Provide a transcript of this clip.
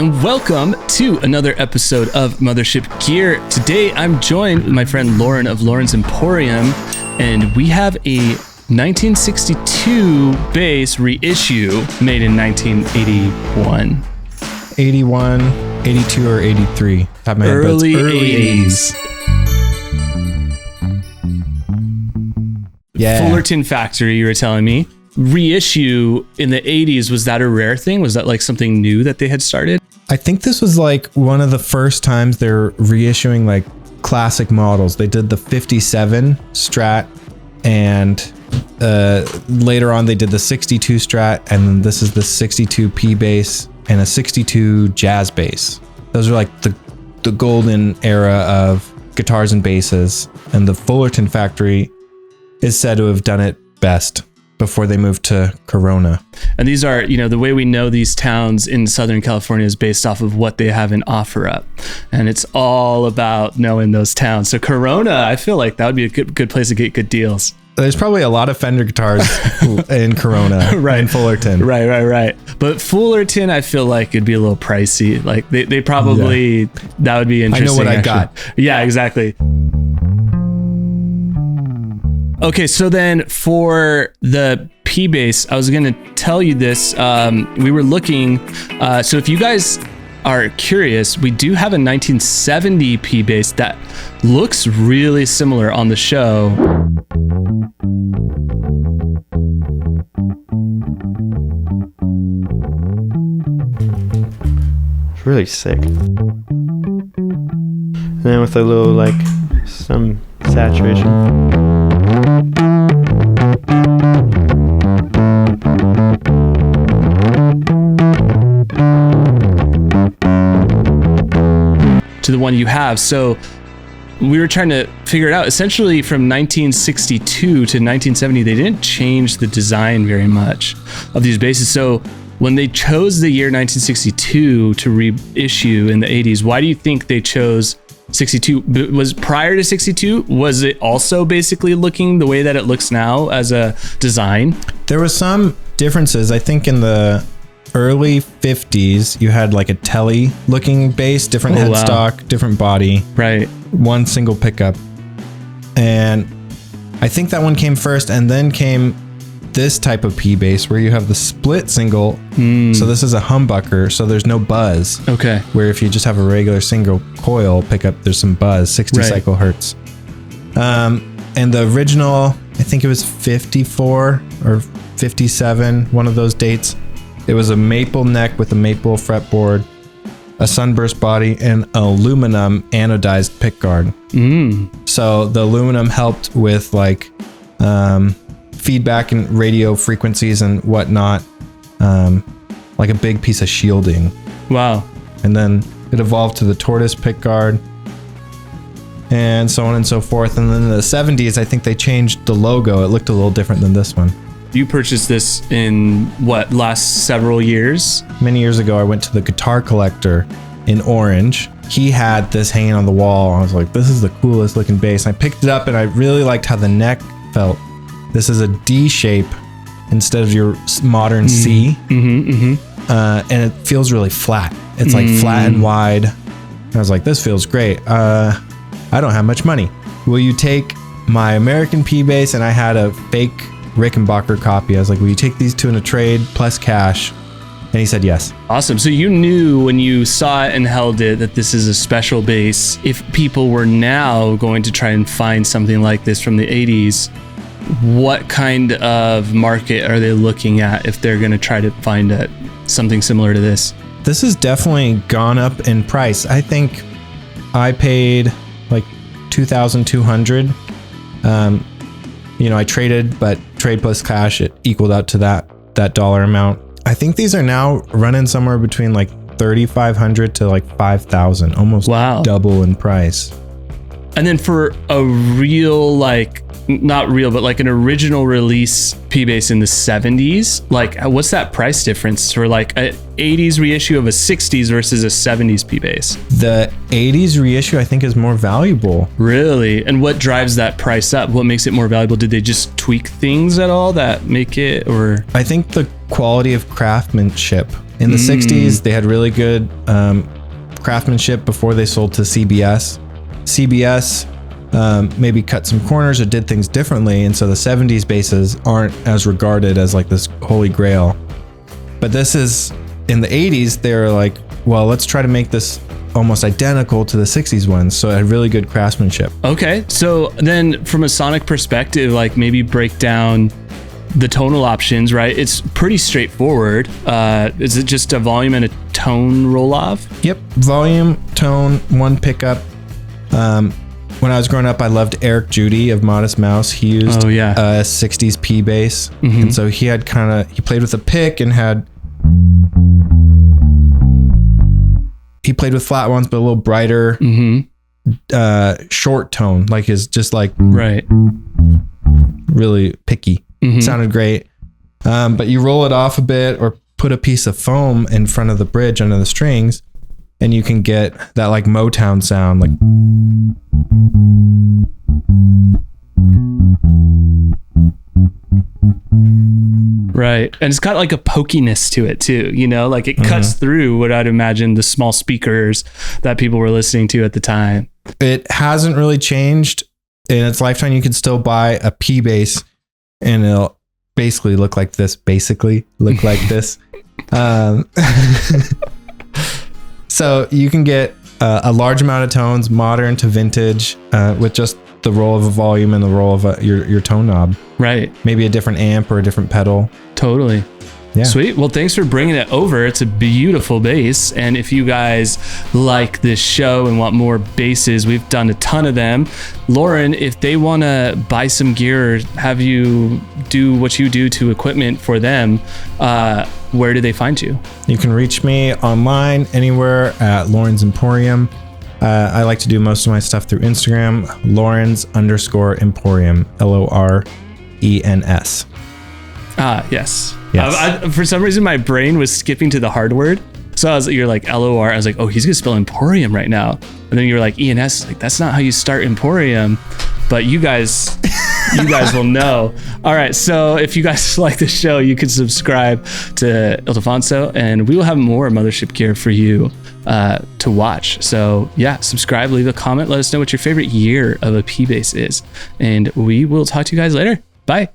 and welcome to another episode of Mothership Gear. Today I'm joined with my friend Loren of Loren's Emporium, and we have a 1962 bass reissue made in 1981. 81, 82, or 83. Early 80s. Yeah. Fullerton factory, you were telling me. Reissue in the 80s, was that a rare thing? Was that like something new that they had started? I think this was like one of the first times they're reissuing like classic models. They did the 57 Strat, and later on they did the 62 Strat, and then this is the 62 P bass and a 62 jazz bass. Those are like the golden era of guitars and basses, and the Fullerton factory is said to have done it best before they moved to Corona. And these are, you know, the way we know these towns in Southern California is based off of what they have in OfferUp. And it's all about knowing those towns. So Corona, I feel like that would be a good place to get good deals. There's probably a lot of Fender guitars in Corona, right, in Fullerton. Right. But Fullerton, I feel like it'd be a little pricey. Like they probably, that would be interesting. I know what actually. I got. Yeah, exactly. Okay, so then for the P bass, I was going to tell you this. We were looking. So if you guys are curious, we do have a 1970 P bass that looks really similar on the show. It's really sick. And then with a little like some saturation. To the one you have. So we were trying to figure it out. Essentially from 1962 to 1970, they didn't change the design very much of these basses. So when they chose the year 1962 to reissue in the 80s, why do you think they chose 62? Was prior to 62, was it also basically looking the way that it looks now as a design? There was some differences. I think in the early 50s, you had like a telly looking bass, different headstock, different body. Right. One single pickup. And I think that one came first, and then came this type of P bass where you have the split single. So this is a humbucker, so there's no buzz. Okay. Where if you just have a regular single coil pickup, there's some buzz, 60 cycle hertz. And the original, I think it was 54 or 57, one of those dates. It was a maple neck with a maple fretboard, a sunburst body, and aluminum anodized pickguard. So the aluminum helped with like feedback and radio frequencies and whatnot, like a big piece of shielding. Wow. And then it evolved to the tortoise pickguard, and so on and so forth. And then in the 70s, I think they changed the logo. It looked a little different than this one. You purchased this in what, last several years? Many years ago, I went to the Guitar Collector in Orange. He had this hanging on the wall. I was like, this is the coolest looking bass. I picked it up and I really liked how the neck felt. This is a D shape instead of your modern C. And it feels really flat. It's like flat and wide. I was like, this feels great. I don't have much money. Will you take my American P bass? And I had a fake Rickenbacker copy. I was like, will you take these two in a trade plus cash? And he said yes. Awesome. So you knew when you saw it and held it that this is a special bass. If people were now going to try and find something like this from the 80s, what kind of market are they looking at if they're going to try to find something similar to this? This has definitely gone up in price. I think I paid like $2,200. You know, I traded, but trade plus cash, it equaled out to that dollar amount. I think these are now running somewhere between like $3,500 to like $5,000, almost double in price. And then for a real, like, not real, but like an original release P bass in the 70s, like what's that price difference for like a 80s reissue of a 60s versus a 70s P bass? The 80s reissue I think is more valuable. Really? And what drives that price up? What makes it more valuable? Did they just tweak things at all that make it, or? I think the quality of craftsmanship In the 60s, they had really good craftsmanship before they sold to CBS. CBS maybe cut some corners or did things differently, and so the 70s basses aren't as regarded as like this holy grail. But this is, in the 80s, they're like, well, let's try to make this almost identical to the 60s ones, so it had really good craftsmanship. Okay, so then from a sonic perspective, like maybe break down the tonal options, right? It's pretty straightforward. Is it just a volume and a tone roll off? Yep, volume, tone, one pickup. When I was growing up, I loved Eric Judy of Modest Mouse. He used a 60s P bass, and so he had he played with a pick and he played with flat ones, but a little brighter, short tone, like his just like really picky. Sounded great. But you roll it off a bit or put a piece of foam in front of the bridge under the strings, and you can get that like Motown sound, like. Right. And it's got like a pokiness to it too, you know, like it cuts through what I'd imagine the small speakers that people were listening to at the time. It hasn't really changed in its lifetime. You can still buy a P bass and it'll basically look like this, So you can get a large amount of tones, modern to vintage, with just the roll of a volume and the roll of your tone knob. Right. Maybe a different amp or a different pedal. Totally. Yeah. Sweet. Well, thanks for bringing it over. It's a beautiful bass. And if you guys like this show and want more basses, we've done a ton of them. Loren, if they want to buy some gear or have you do what you do to equipment for them, where do they find you? You can reach me online anywhere at Loren's Emporium. I like to do most of my stuff through Instagram, Loren's_Emporium, LORENS. Yes. For some reason, my brain was skipping to the hard word. So you're like LOR. I was like, oh, he's going to spell Emporium right now. And then you were like ENS. Like, that's not how you start Emporium. But you guys will know. All right. So if you guys like the show, you can subscribe to Ildefonso, and we will have more Mothership Gear for you to watch. So yeah, subscribe, leave a comment, let us know what your favorite year of a P bass is, and we will talk to you guys later. Bye.